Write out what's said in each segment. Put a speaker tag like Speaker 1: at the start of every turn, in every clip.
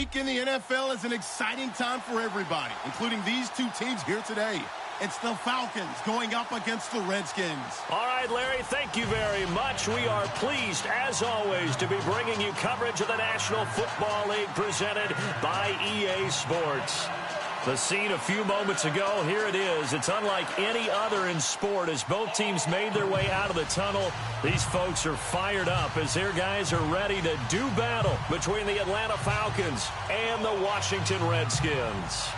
Speaker 1: week in the NFL is an exciting time for everybody, including these two teams here today. It's the Falcons going up against the Redskins.
Speaker 2: All right, Larry, thank you very much. We are pleased, as always, to be bringing you coverage of the National Football League presented by EA Sports. The scene a few moments ago, here it is. It's unlike any other in sport as both teams made their way out of the tunnel. These folks are fired up as their guys are ready to do battle between the Atlanta Falcons and the Washington Redskins.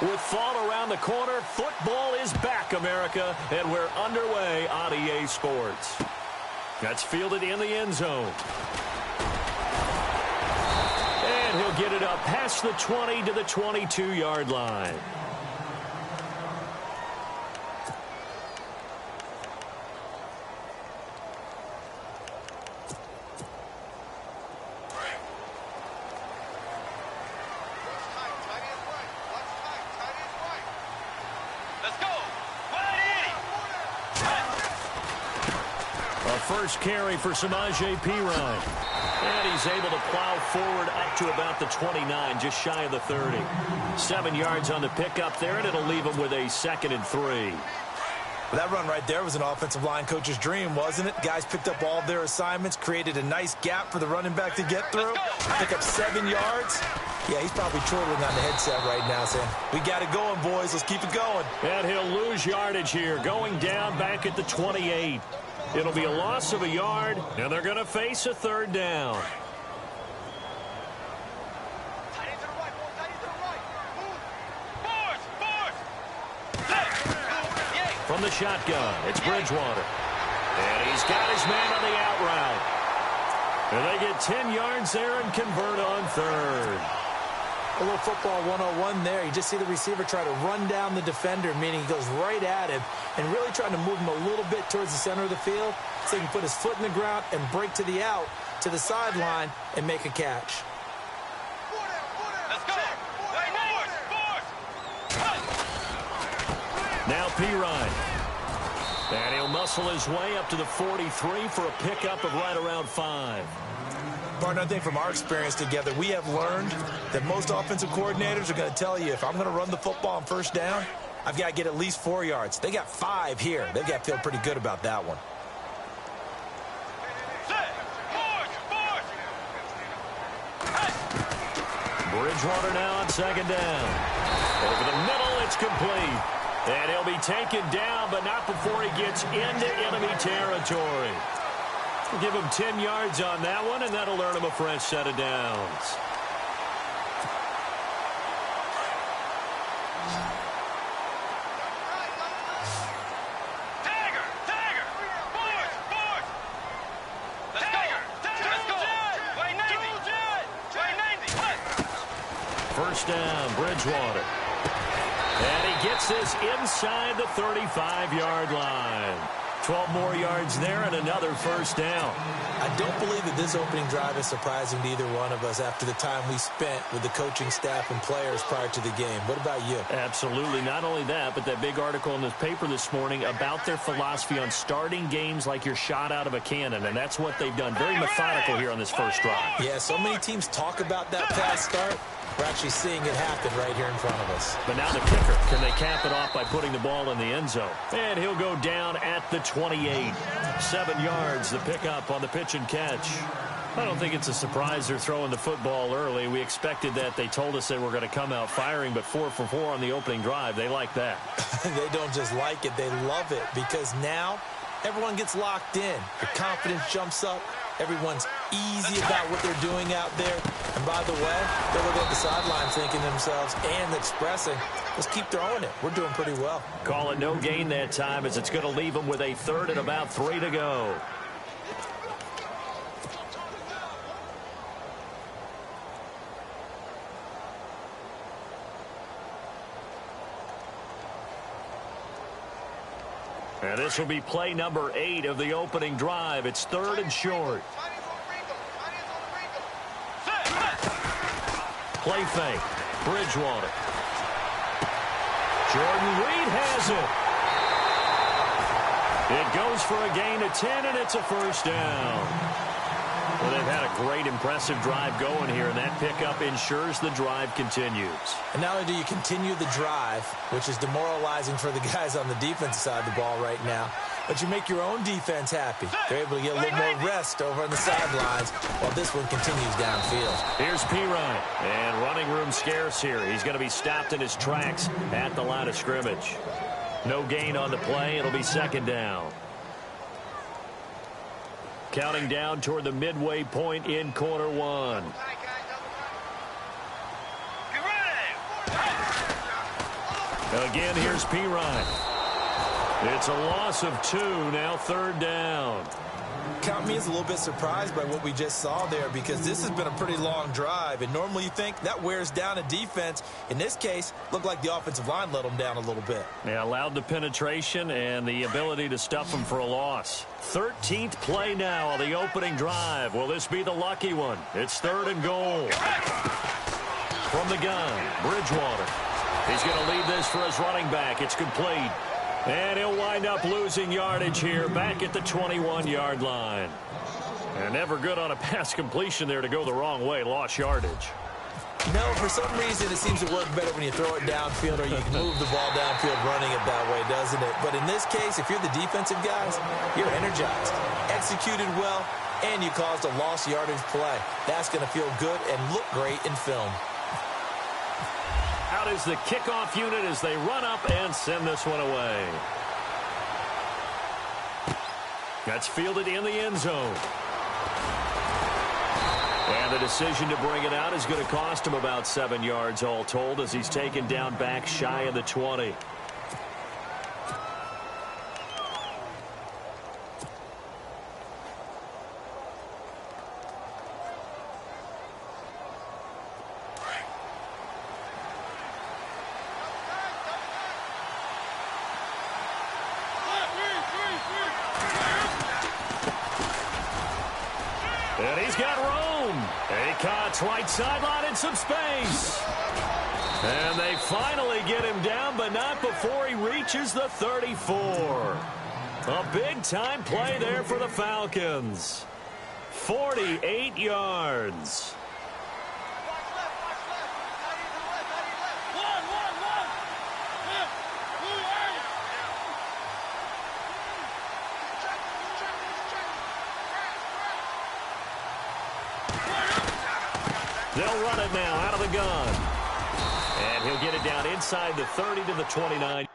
Speaker 2: With fall around the corner, football is back, America, and we're underway on EA Sports. That's fielded in the end zone. And he'll get it up past the 20 to the 22-yard line. First carry for Samaje Perine. And he's able to plow forward up to about the 29, just shy of the 30. 7 yards on the pickup there, and it'll leave him with a 2nd and 3.
Speaker 3: Well, that run right there was an offensive line coach's dream, wasn't it? Guys picked up all of their assignments, created a nice gap for the running back to get through. Pick up 7 yards. Yeah, he's probably chortling on the headset right now saying, we got it going, boys. Let's keep it going.
Speaker 2: And he'll lose yardage here, going down back at the 28. It'll be a loss of a yard, and they're going to face a 3rd down. From the shotgun, it's Bridgewater. And he's got his man on the out route. And they get 10 yards there and convert on 3rd.
Speaker 3: A little football 101 there. You just see the receiver try to run down the defender, meaning he goes right at him and really trying to move him a little bit towards the center of the field so he can put his foot in the ground and break to the out, to the sideline, and make a catch.
Speaker 4: Let's go.
Speaker 2: Now Perine. And he'll muscle his way up to the 43 for a pickup of right around 5.
Speaker 3: Partner, I think from our experience together, we have learned that most offensive coordinators are going to tell you, if I'm going to run the football on 1st down, I've got to get at least 4 yards. They got 5 here. They've got to feel pretty good about that one.
Speaker 2: Bridgewater now on 2nd down. Over the middle, it's complete. And he'll be taken down, but not before he gets into enemy territory. We'll give him 10 yards on that one, and that'll earn him a fresh set of downs. First down, Bridgewater. And he gets this inside the 35-yard line. 12 more yards there and another 1st down.
Speaker 3: I don't believe that this opening drive is surprising to either one of us after the time we spent with the coaching staff and players prior to the game. What about you?
Speaker 2: Absolutely. Not only that, but that big article in the paper this morning about their philosophy on starting games like you're shot out of a cannon, and that's what they've done. Very methodical here on this first drive.
Speaker 3: Yeah, so many teams talk about that fast start. We're actually seeing it happen right here in front of us.
Speaker 2: But now the kicker. Can they cap it off by putting the ball in the end zone? And he'll go down at the 28. 7 yards, the pickup on the pitch and catch. I don't think it's a surprise they're throwing the football early. We expected that. They told us they were going to come out firing, but 4 for 4 on the opening drive. They like that.
Speaker 3: They don't just like it. They love it because now everyone gets locked in. The confidence jumps up. Everyone's easy about what they're doing out there. And by the way, they're looking at the sideline thinking to themselves and expressing, let's keep throwing it. We're doing pretty well.
Speaker 2: Call it no gain that time as it's going to leave them with a 3rd and about 3 to go. And this will be play number 8 of the opening drive. It's 3rd and short. Play fake. Bridgewater. Jordan Reed has it. It goes for a gain of 10, and it's a first down. Well, they've had a great, impressive drive going here, and that pickup ensures the drive continues.
Speaker 3: And not only do you continue the drive, which is demoralizing for the guys on the defensive side of the ball right now, but you make your own defense happy. They're able to get a little more rest over on the sidelines while this one continues downfield.
Speaker 2: Here's Pirine, and running room scarce here. He's going to be stopped in his tracks at the line of scrimmage. No gain on the play. It'll be 2nd down. Counting down toward the midway point in quarter 1. Again, here's Pirine. It's a loss of 2, now 3rd down.
Speaker 3: Count me as a little bit surprised by what we just saw there, because this has been a pretty long drive, and normally you think that wears down a defense. In this case, looked like the offensive line let them down a little bit.
Speaker 2: Yeah, allowed the penetration and the ability to stuff them for a loss. 13th play now on the opening drive. Will this be the lucky one? It's 3rd and goal. From the gun, Bridgewater. He's going to leave this for his running back. It's complete. And he'll wind up losing yardage here back at the 21-yard line. And never good on a pass completion there to go the wrong way. Lost yardage.
Speaker 3: No, for some reason it seems to work better when you throw it downfield, or you can move the ball downfield running it that way, doesn't it? But in this case, if you're the defensive guys, you're energized, executed well, and you caused a lost yardage play. That's going to feel good and look great in film.
Speaker 2: Out is the kickoff unit as they run up and send this one away. That's fielded in the end zone. And the decision to bring it out is going to cost him about 7 yards all told, as he's taken down back shy of the 20. And he's got room. He cuts right sideline in some space. And they finally get him down, but not before he reaches the 34. A big-time play there for the Falcons. 48 yards. They'll run it now out of the gun. And he'll get it down inside the 30 to the 29.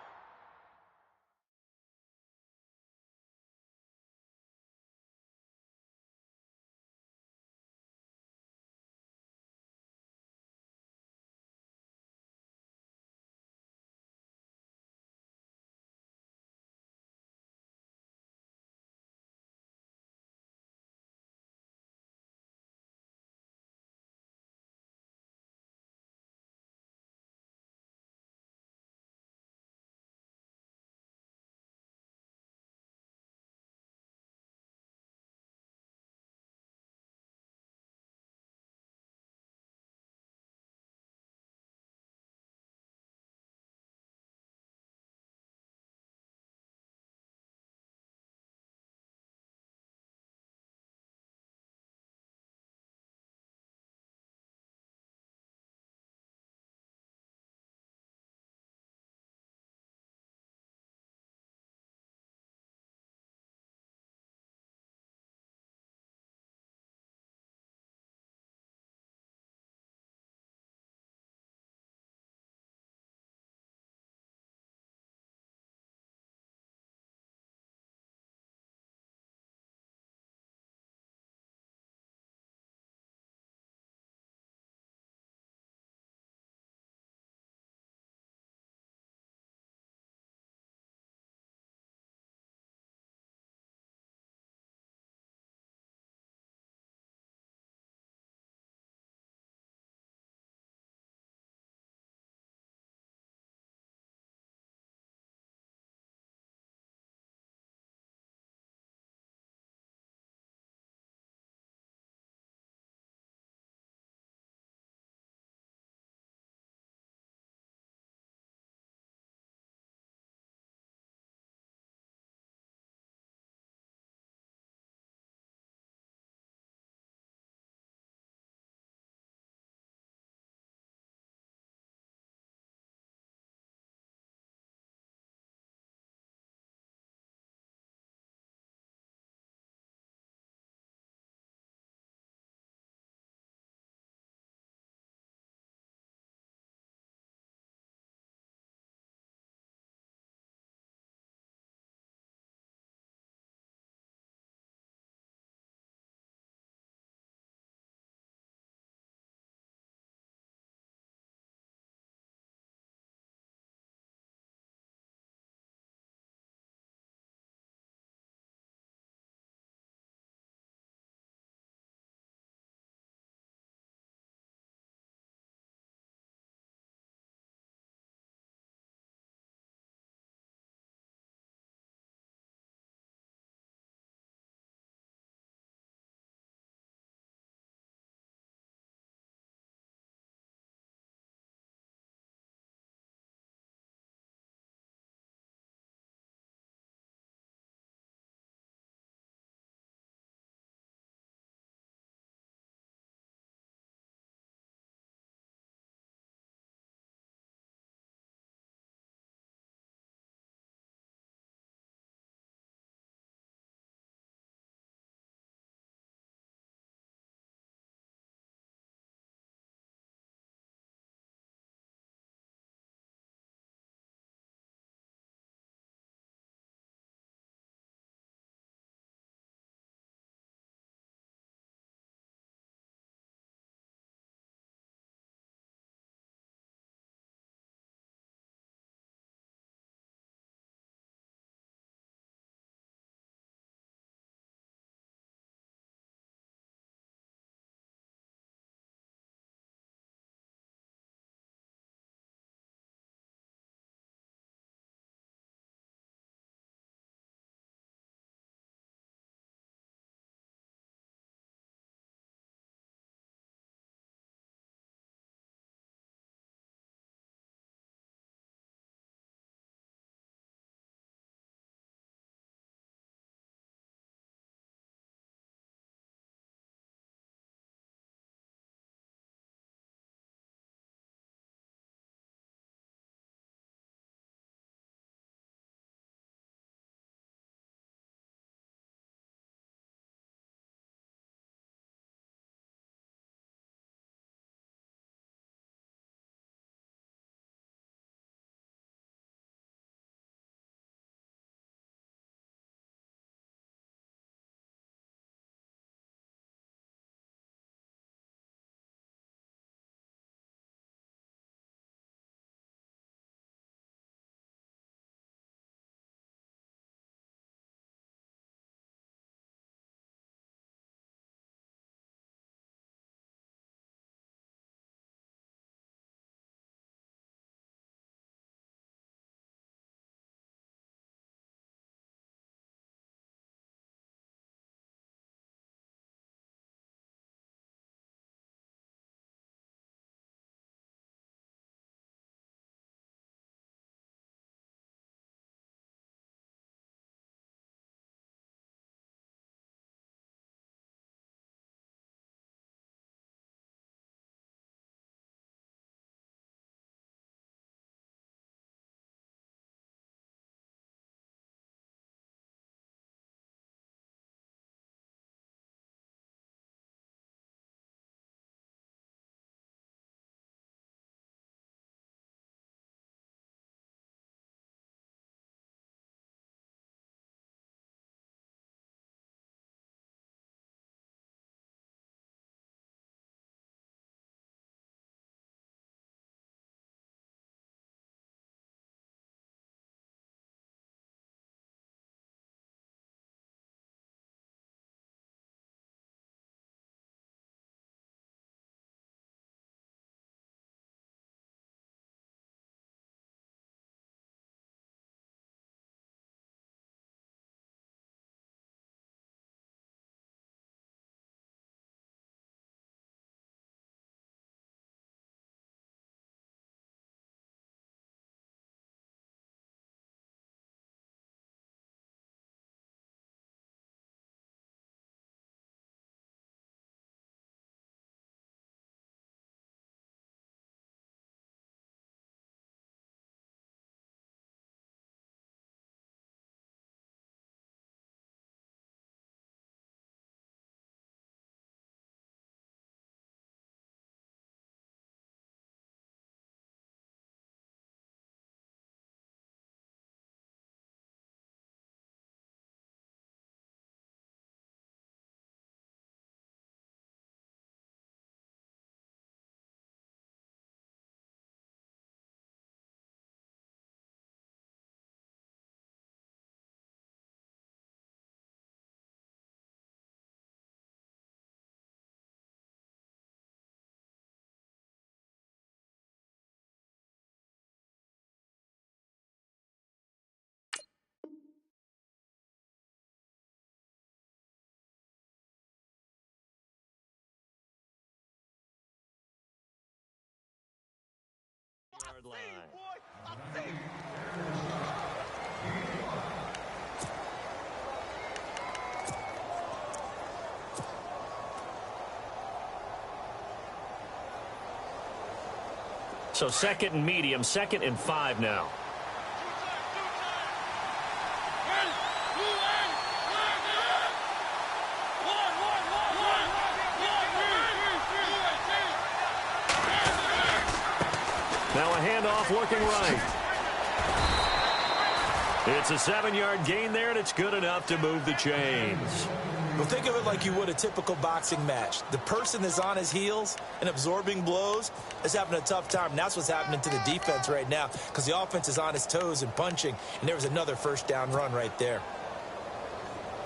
Speaker 2: yard line. So second and medium, 2nd and 5 now. Now a handoff looking right. It's a 7-yard gain there, and it's good enough to move the chains.
Speaker 3: Well, think of it like you would a typical boxing match. The person that's on his heels and absorbing blows is having a tough time. And that's what's happening to the defense right now because the offense is on his toes and punching. And there was another first down run right there.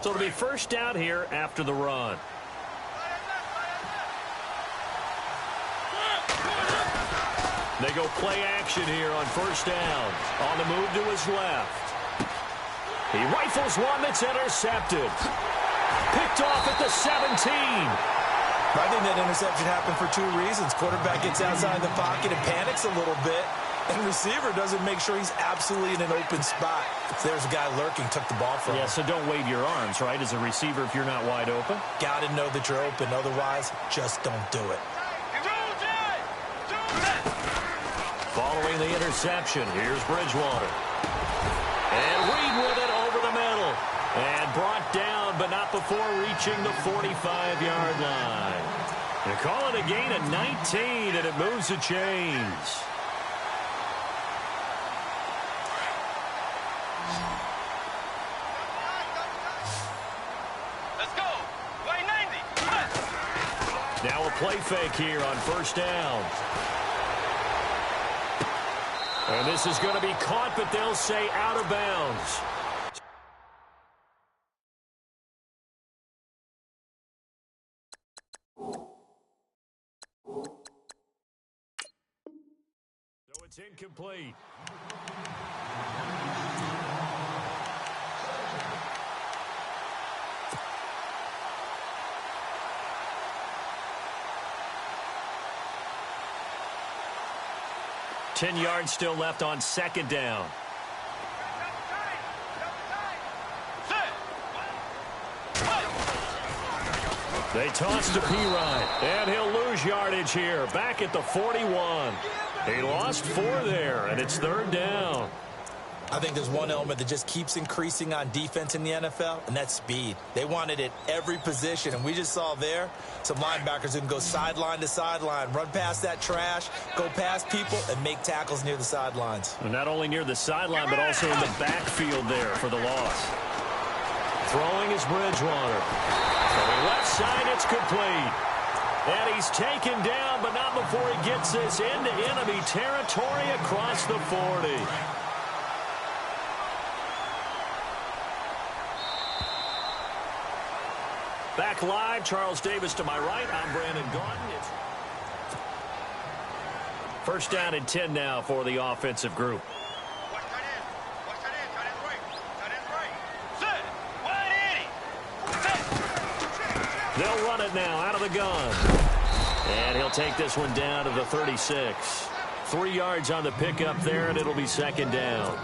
Speaker 2: So it'll be first down here after the run. They go play action here on first down. On the move to his left. He rifles one that's intercepted. Picked off at the 17.
Speaker 3: I think that interception happened for 2 reasons. Quarterback gets outside the pocket and panics a little bit. And receiver doesn't make sure he's absolutely in an open spot. So there's a guy lurking, took the ball from him.
Speaker 2: Yeah, so don't wave your arms, right, as a receiver if you're not wide open.
Speaker 3: Got to know that you're open. Otherwise, just don't do it.
Speaker 2: Following the interception, here's Bridgewater. And Reed with it over the middle. And brought down, but not before reaching the 45-yard line. They call it a gain of 19, and it moves the chains.
Speaker 4: Let's go. Play 90.
Speaker 2: Now a play fake here on first down. And this is going to be caught, but they'll say out of bounds. So it's incomplete. Ten yards still left on second down. They toss to Pirine, and he'll lose yardage here. Back at the 41. He lost 4 there, and it's third down.
Speaker 3: I think there's one element that just keeps increasing on defense in the NFL, and that's speed. They want it at every position, and we just saw there some linebackers who can go sideline to sideline, run past that trash, go past people, and make tackles near the sidelines.
Speaker 2: And not only near the sideline, but also in the backfield there for the loss. Throwing is Bridgewater. From the left side, it's complete. And he's taken down, but not before he gets this into enemy territory across the 40. Back live, Charles Davis to my right. I'm Brandon Gaudin. It's first down and 10 now for the offensive group.
Speaker 4: Watch tight end. Watch tight end. Tight end right. Tight end right. Set. 180. Set.
Speaker 2: They'll run it now out of the gun. And he'll take this one down to the 36. 3 yards on the pickup there, and it'll be second down.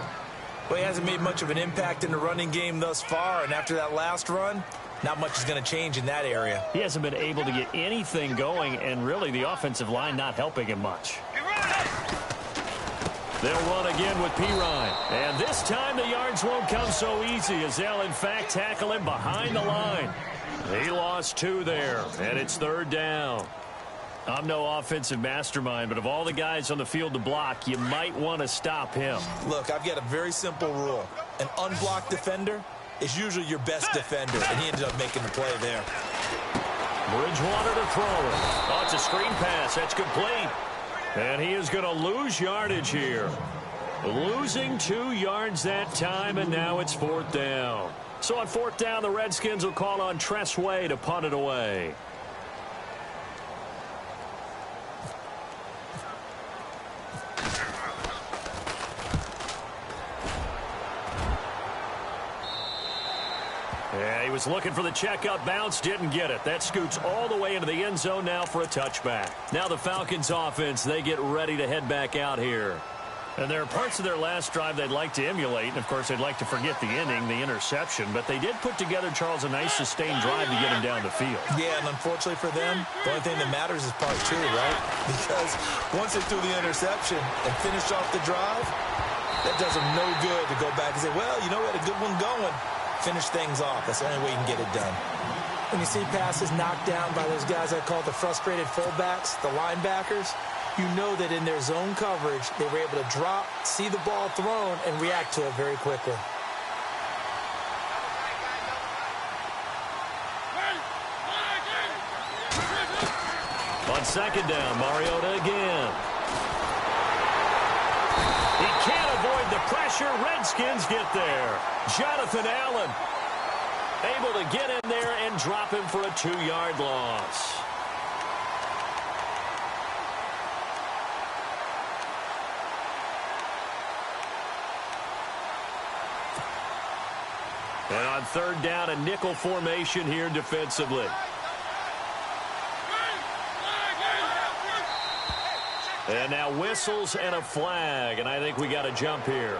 Speaker 3: Well, he hasn't made much of an impact in the running game thus far, and after that last run, not much is going to change in that area.
Speaker 2: He hasn't been able to get anything going, and really the offensive line not helping him much. They'll run again with Pirine. And this time the yards won't come so easy as they'll, in fact, tackle him behind the line. He lost 2 there, and it's third down. I'm no offensive mastermind, but of all the guys on the field to block, you might want to stop him.
Speaker 3: Look, I've got a very simple rule. An unblocked defender is usually your best defender, and he ended up making the play there.
Speaker 2: Bridgewater to throw it. Oh, it's a screen pass. That's complete. And he is going to lose yardage here. Losing 2 yards that time, and now it's fourth down. So on fourth down, the Redskins will call on Tressway to punt it away. Yeah, he was looking for the checkup bounce, didn't get it. That scoots all the way into the end zone now for a touchback. Now the Falcons offense, they get ready to head back out here. And there are parts of their last drive they'd like to emulate. And, of course, they'd like to forget the inning, the interception. But they did put together, Charles, a nice sustained drive to get him down the field.
Speaker 3: Yeah, and unfortunately for them, the only thing that matters is part two, right? Because once they threw the interception and finished off the drive, that does them no good to go back and say, well, you know, we had a good one going. Finish things off. That's the only way you can get it done.
Speaker 5: When you see passes knocked down by those guys I call the frustrated fullbacks, the linebackers, you know that in their zone coverage, they were able to drop, see the ball thrown, and react to it very quickly.
Speaker 2: On second down, Mariota again. He can't avoid the pressure. Redskins get there. Jonathan Allen able to get in there and drop him for a 2-yard loss. And on third down, a nickel formation here defensively. And now whistles and a flag, and I think we got a jump here.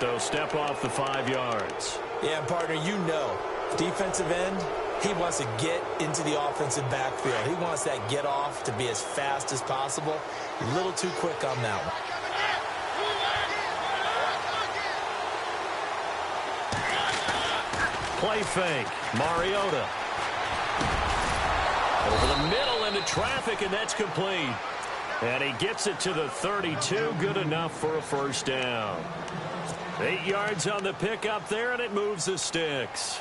Speaker 2: So step off the 5 yards.
Speaker 3: Yeah, and partner, you know, defensive end, he wants to get into the offensive backfield. He wants that get off to be as fast as possible. A little too quick on that one.
Speaker 2: Play fake. Mariota. Over the middle into traffic, and that's complete. And he gets it to the 32. Good enough for a first down. 8 yards on the pickup there, and it moves the sticks.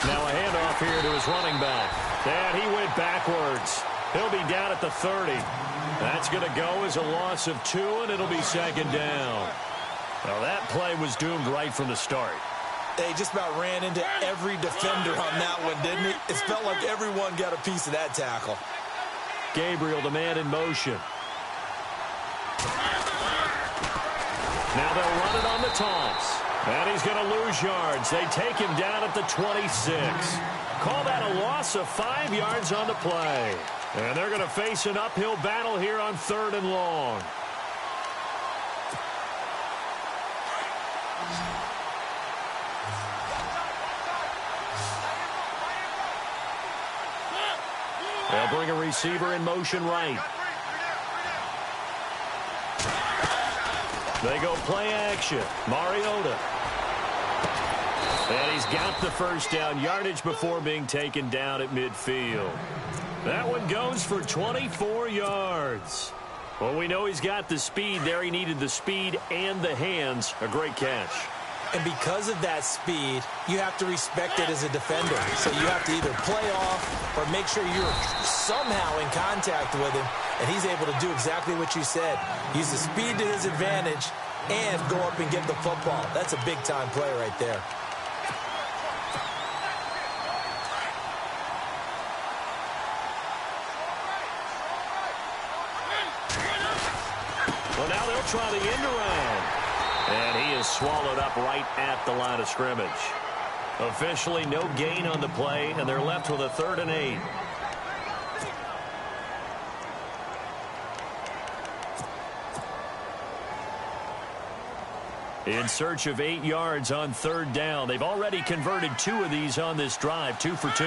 Speaker 2: Now a handoff here to his running back. And he went backwards. He'll be down at the 30. That's going to go as a loss of 2, and it'll be second down. Well, that play was doomed right from the start.
Speaker 3: They just about ran into every defender on that one, didn't it? It felt like everyone got a piece of that tackle.
Speaker 2: Gabriel, the man in motion. Now they'll run it on the toss. And he's going to lose yards. They take him down at the 26. Call that a loss of 5 yards on the play. And they're going to face an uphill battle here on 3rd and long. They'll bring a receiver in motion right. They go play action. Mariota. And he's got the first down, yardage before being taken down at midfield. That one goes for 24 yards. Well, we know he's got the speed there. He needed the speed and the hands. A great catch.
Speaker 3: And because of that speed, you have to respect it as a defender. So you have to either play off or make sure you're somehow in contact with him, and he's able to do exactly what you said. Use the speed to his advantage and go up and get the football. That's a big-time play right there.
Speaker 2: Well, now they'll try the end around. And he is swallowed up right at the line of scrimmage. Officially no gain on the play, and they're left with a 3rd and 8. In search of 8 yards on 3rd down. They've already converted 2 of these on this drive, 2 for 2.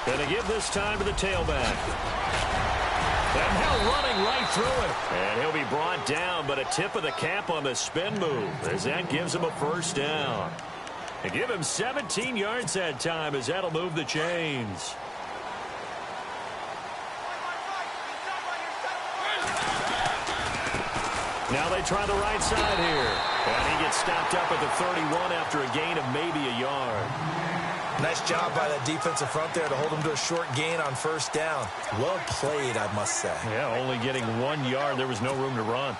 Speaker 2: Going to give this time to the tailback. And now running right through it. And he'll be brought down, but a tip of the cap on the spin move as that gives him a first down. And give him 17 yards that time as that'll move the chains. Now they try the right side here. And he gets stopped up at the 31 after a gain of maybe a yard.
Speaker 3: Nice job by that defensive front there to hold him to a short gain on first down. Well played, I must say.
Speaker 2: Yeah, only getting 1 yard. There was no room to run.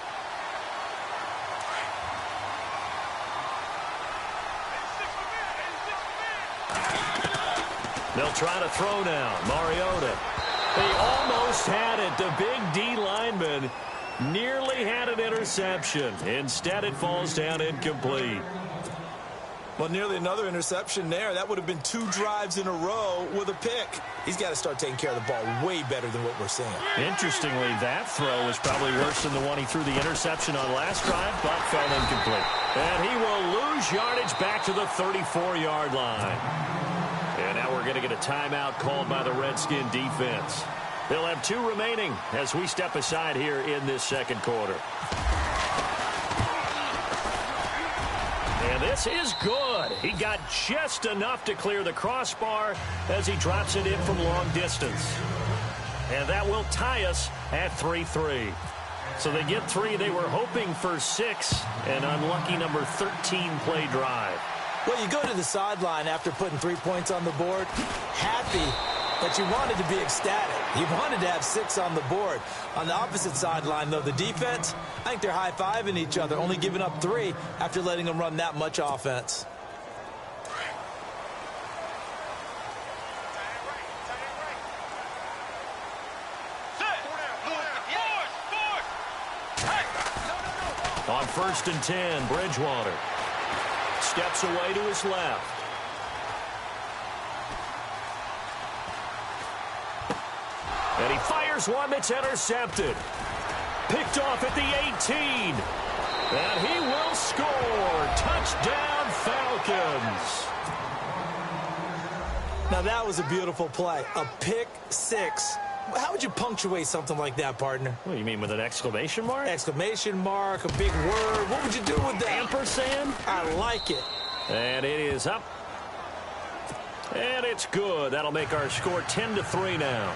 Speaker 2: They'll try to throw now. Mariota. They almost had it. The big D lineman Nearly had an interception. Instead, it falls down incomplete.
Speaker 3: Well, nearly another interception there. That would have been 2 drives in a row with a pick. He's got to start taking care of the ball way better than what we're seeing.
Speaker 2: Interestingly, that throw was probably worse than the one he threw the interception on last drive, but fell incomplete. And he will lose yardage back to the 34-yard line. And now we're going to get a timeout called by the Redskin defense. They'll have 2 remaining as we step aside here in this second quarter. And this is good. He got just enough to clear the crossbar as he drops it in from long distance. And that will tie us at 3-3. So they get 3. They were hoping for 6. An unlucky number 13 play drive.
Speaker 5: Well, you go to the sideline after putting 3 points on the board, happy, but you wanted to be ecstatic. You wanted to have 6 on the board. On the opposite sideline, though, the defense, I think they're high-fiving each other, only giving up 3 after letting them run that much offense.
Speaker 2: On 1st and 10, Bridgewater steps away to his left. And he fires one that's intercepted. Picked off at the 18. And he will score. Touchdown, Falcons.
Speaker 5: Now, that was a beautiful play. A pick 6. How would you punctuate something like that, partner?
Speaker 2: What do you mean, with an exclamation mark?
Speaker 5: Exclamation mark, a big word. What would you do with that?
Speaker 2: Ampersand?
Speaker 5: I like it.
Speaker 2: And it is up. And it's good. That'll make our score 10-3 now.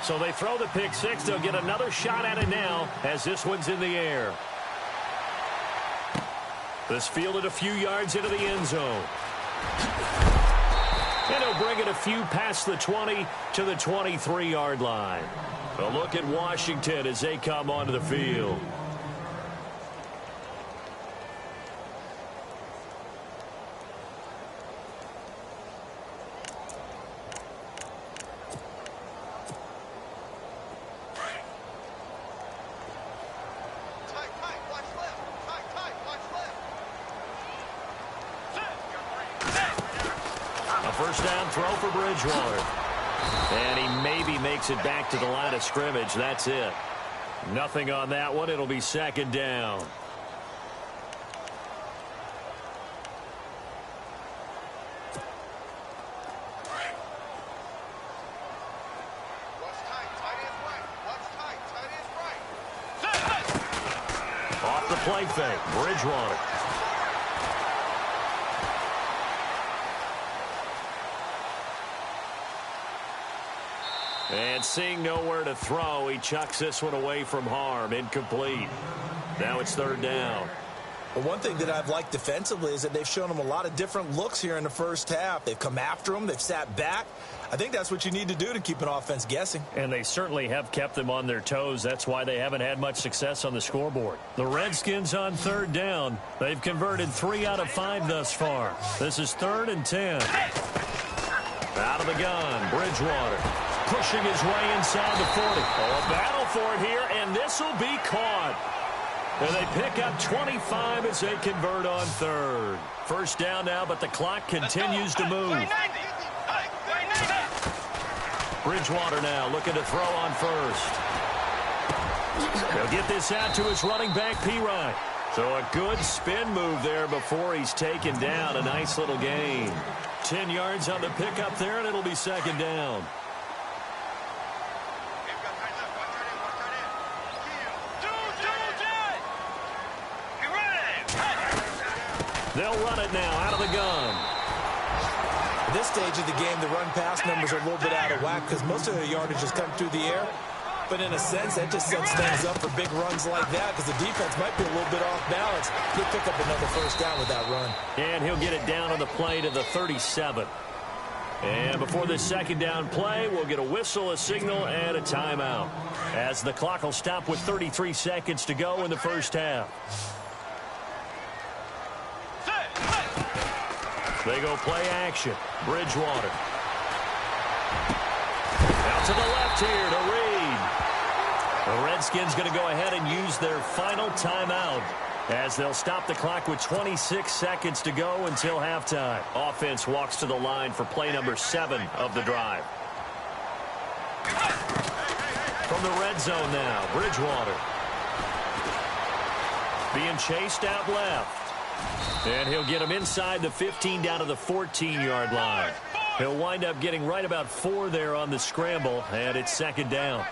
Speaker 2: So they throw the pick 6. They'll get another shot at it now as this one's in the air. This fielded a few yards into the end zone. And he'll bring it a few past the 20 to the 23-yard line. A look at Washington as they come onto the field. First down throw for Bridgewater. And he maybe makes it back to the line of scrimmage. That's it. Nothing on that one. It'll be 2nd down. Off the play fake. Bridgewater. And seeing nowhere to throw, he chucks this one away from harm. Incomplete. Now it's 3rd down.
Speaker 3: Well, one thing that I've liked defensively is that they've shown him a lot of different looks here in the first half. They've come after him. They've sat back. I think that's what you need to do to keep an offense guessing.
Speaker 2: And they certainly have kept them on their toes. That's why they haven't had much success on the scoreboard. The Redskins on 3rd down. They've converted 3 out of 5 thus far. This is 3rd and 10. Out of the gun, Bridgewater. Pushing his way inside the 40. Oh, a battle for it here, and this will be caught. And they pick up 25 as they convert on 3rd. First down now, but the clock continues to move. Bridgewater now looking to throw on 1st. He'll get this out to his running back, P-Ryan. So a good spin move there before he's taken down. A nice little gain. 10 yards on the pickup there, and it'll be 2nd down. They'll run it now out of the gun.
Speaker 5: At this stage of the game, the run-pass numbers are a little bit out of whack because most of their yardage has come through the air. But in a sense, that just sets things up for big runs like that because the defense might be a little bit off balance. He'll pick up another 1st down with that run.
Speaker 2: And he'll get it down on the play to the 37. And before this second down play, we'll get a whistle, a signal, and a timeout, as the clock will stop with 33 seconds to go in the first half. They go play action. Bridgewater. Out to the left here to Reed. The Redskins going to go ahead and use their final timeout, as they'll stop the clock with 26 seconds to go until halftime. Offense walks to the line for play number 7 of the drive. From the red zone now, Bridgewater. Being chased out left. And he'll get him inside the 15 down to the 14-yard line. He'll wind up getting right about 4 there on the scramble, and it's second down.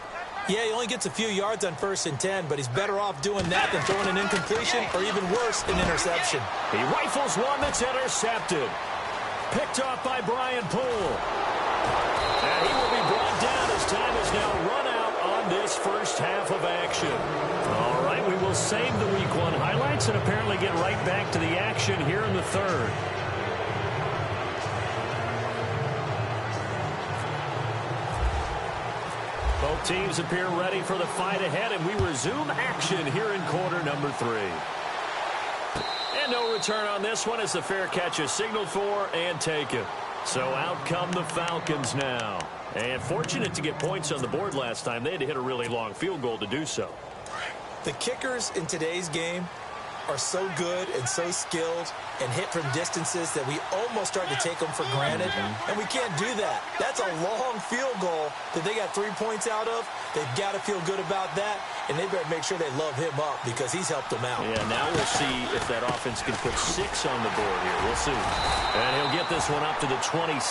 Speaker 5: Yeah, he only gets a few yards on 1st and 10, but he's better off doing that than throwing an incompletion or even worse, an interception.
Speaker 2: He rifles one that's intercepted. Picked off by Brian Poole. And he will be brought down as time is now run out on this first half of action. All right, we will save the Week 1 highlights and apparently get right back to the action here in the third. Both teams appear ready for the fight ahead, and we resume action here in quarter number 3. And no return on this one as the fair catch is signaled for and taken. So out come the Falcons now. And fortunate to get points on the board last time. They had to hit a really long field goal to do so.
Speaker 5: The kickers in today's game are so good and so skilled and hit from distances that we almost start to take them for granted, and we can't do that. That's a long field goal that they got 3 points out of. They've got to feel good about that, and they better make sure they love him up because he's helped them out.
Speaker 2: Yeah, now we'll see if that offense can put 6 on the board here. We'll see. And he'll get this one up to the 26.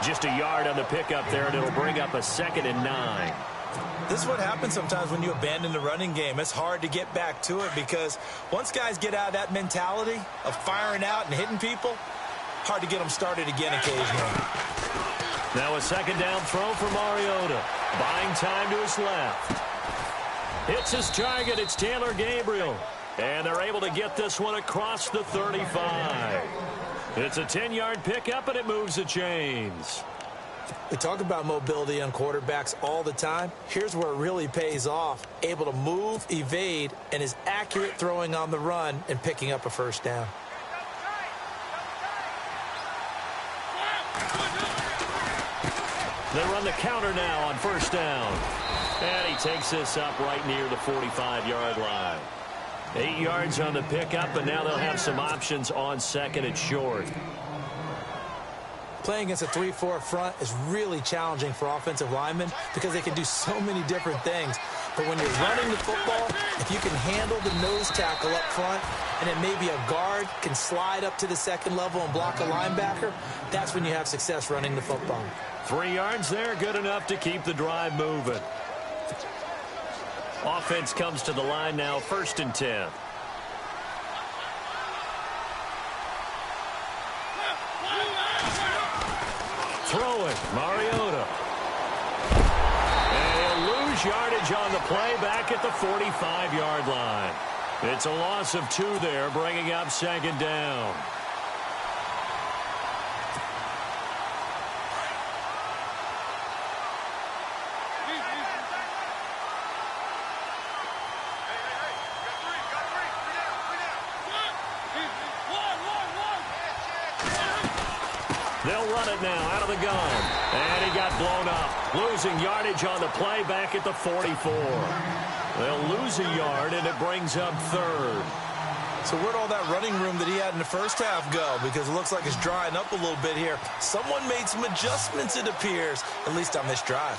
Speaker 2: Just a yard on the pickup there, and it'll bring up a 2nd and 9.
Speaker 5: This is what happens sometimes when you abandon the running game. It's hard to get back to it because once guys get out of that mentality of firing out and hitting people, hard to get them started again occasionally.
Speaker 2: Now a second down throw for Mariota. Buying time to his left. Hits his target. It's Taylor Gabriel. And they're able to get this one across the 35. It's a 10-yard pickup, and it moves the chains.
Speaker 5: We talk about mobility on quarterbacks all the time. Here's where it really pays off. Able to move, evade, and is accurate throwing on the run and picking up a first down.
Speaker 2: They run the counter now on first down. And he takes this up right near the 45-yard line. 8 yards on the pickup, and now they'll have some options on second and short.
Speaker 5: Playing against a 3-4 front is really challenging for offensive linemen because they can do so many different things. But when you're running the football, if you can handle the nose tackle up front and then maybe a guard can slide up to the second level and block a linebacker, that's when you have success running the football.
Speaker 2: 3 yards there, good enough to keep the drive moving. Offense comes to the line now, 1st and 10. Throwing, Mariota. And he'll lose yardage on the play back at the 45-yard line. It's a loss of 2 there, bringing up second down. They'll run it now out of the gun. And he got blown up. Losing yardage on the play back at the 44. They'll lose a yard, and it brings up 3rd.
Speaker 5: So where'd all that running room that he had in the first half go? Because it looks like it's drying up a little bit here. Someone made some adjustments, it appears, at least on this drive.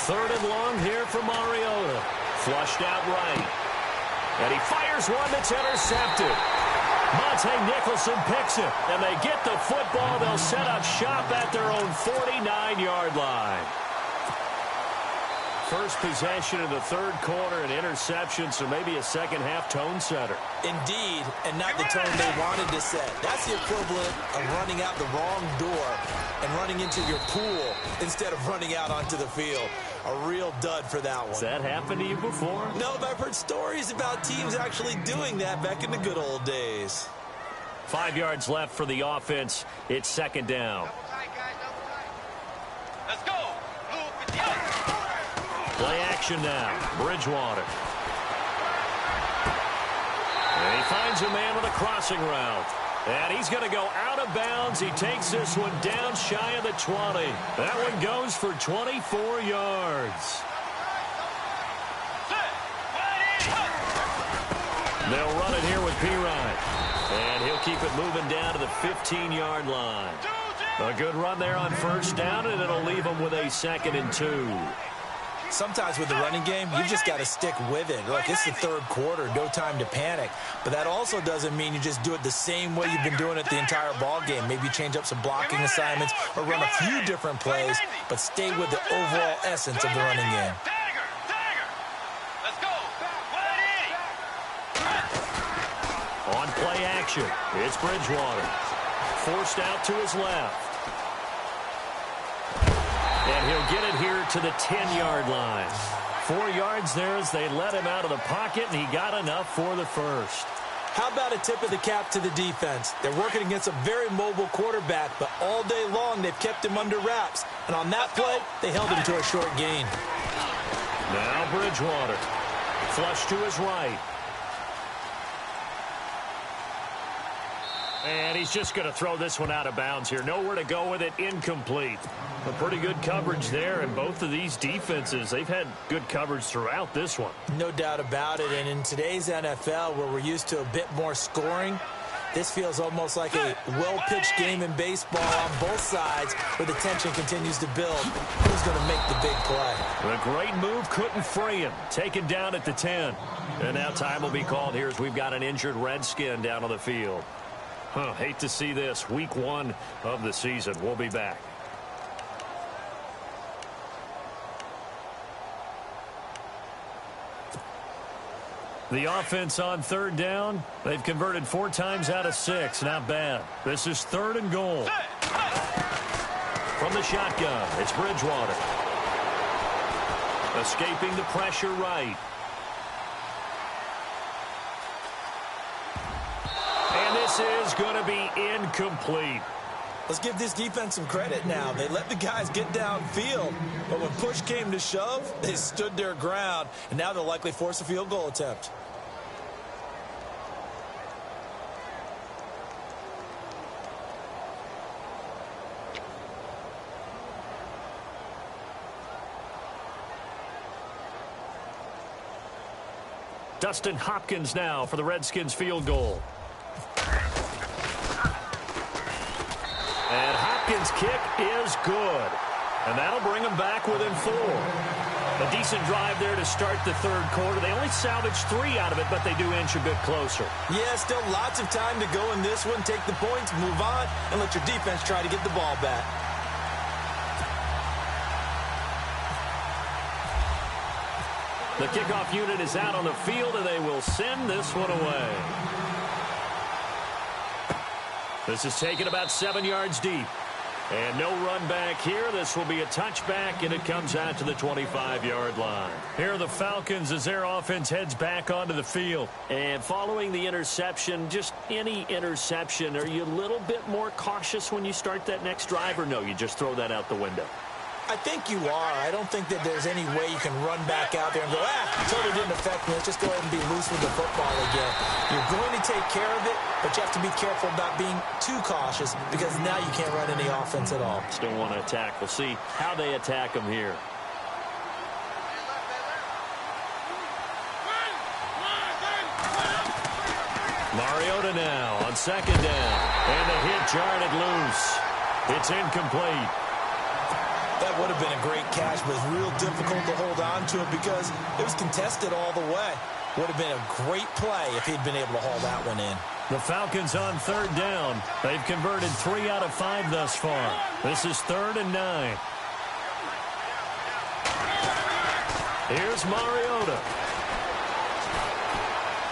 Speaker 2: Third and long here for Mariota. Flushed out right. And he fires one that's intercepted. Monte Nicholson picks it. And they get the football. They'll set up shop at their own 49-yard line. First possession of the third quarter, an interception, so maybe a second-half tone setter.
Speaker 5: Indeed, and not the tone they wanted to set. That's the equivalent of running out the wrong door and running into your pool instead of running out onto the field.
Speaker 3: A real dud for that one.
Speaker 2: Has that happened to you before?
Speaker 3: No, but I've heard stories about teams actually doing that back in the good old days.
Speaker 2: 5 yards left for the offense. It's second down.
Speaker 4: Double tight, guys, double tight. Let's go. Blue 58.
Speaker 2: Play action now. Bridgewater. And he finds a man with a crossing route. And he's going to go out of bounds. He takes this one down shy of the 20. That one goes for 24 yards. They'll run it here with P-Ryan. And he'll keep it moving down to the 15-yard line. A good run there on first down, and it'll leave them with a 2nd and 2.
Speaker 3: Sometimes with the running game, you've just got to stick with it. Look, it's the third quarter, no time to panic. But that also doesn't mean you just do it the same way you've been doing it the entire ball game. Maybe change up some blocking assignments or run a few different plays, but stay with the overall essence of the running game.
Speaker 4: Let's go. 180.
Speaker 2: On play action, it's Bridgewater. Forced out to his left. And he'll get it here to the 10-yard line. 4 yards there as they let him out of the pocket, and he got enough for the first.
Speaker 5: How about a tip of the cap to the defense? They're working against a very mobile quarterback, but all day long they've kept him under wraps. And on that play, they held him to a short gain.
Speaker 2: Now Bridgewater. Flush to his right. And he's just going to throw this one out of bounds here. Nowhere to go with it. Incomplete. A pretty good coverage there. And both of these defenses, they've had good coverage throughout this one.
Speaker 5: No doubt about it. And in today's NFL, where we're used to a bit more scoring, this feels almost like a well-pitched game in baseball on both sides where the tension continues to build. Who's going to make the big play?
Speaker 2: A great move, couldn't free him. Taken down at the 10. And now time will be called here as we've got an injured Redskin down on the field. Hate to see this. Week 1 of the season. We'll be back. The offense on third down. They've converted 4 times out of 6. Not bad. This is 3rd and goal. From the shotgun, it's Bridgewater. Escaping the pressure right. And this is going to be incomplete.
Speaker 3: Let's give this defense some credit now. They let the guys get downfield, but when push came to shove, they stood their ground, and now they'll likely force a field goal attempt.
Speaker 2: Dustin Hopkins now for the Redskins field goal. And Hopkins' kick is good. And that'll bring them back within 4. A decent drive there to start the third quarter. They only salvaged 3 out of it, but they do inch a bit closer.
Speaker 3: Yeah, still lots of time to go in this one. Take the points, move on, and let your defense try to get the ball back.
Speaker 2: The kickoff unit is out on the field, and they will send this one away. This is taken about 7 yards deep. And no run back here. This will be a touchback, and it comes out to the 25-yard line. Here are the Falcons as their offense heads back onto the field. And following the interception, just any interception, are you a little bit more cautious when you start that next drive, or no, you just throw that out the window?
Speaker 5: I think you are. I don't think that there's any way you can run back out there and go, totally didn't affect me. Let's just go ahead and be loose with the football again. You're going to take care of it, but you have to be careful about being too cautious because now you can't run any offense at all.
Speaker 2: Still want to attack. We'll see how they attack them here. Mariota now on second down. And the hit jarred it loose. It's incomplete.
Speaker 3: That would have been a great catch, but it's real difficult to hold on to it because it was contested all the way. Would have been a great play if he'd been able to haul that one in.
Speaker 2: The Falcons on third down. They've converted 3 out of 5 thus far. This is 3rd and 9. Here's Mariota.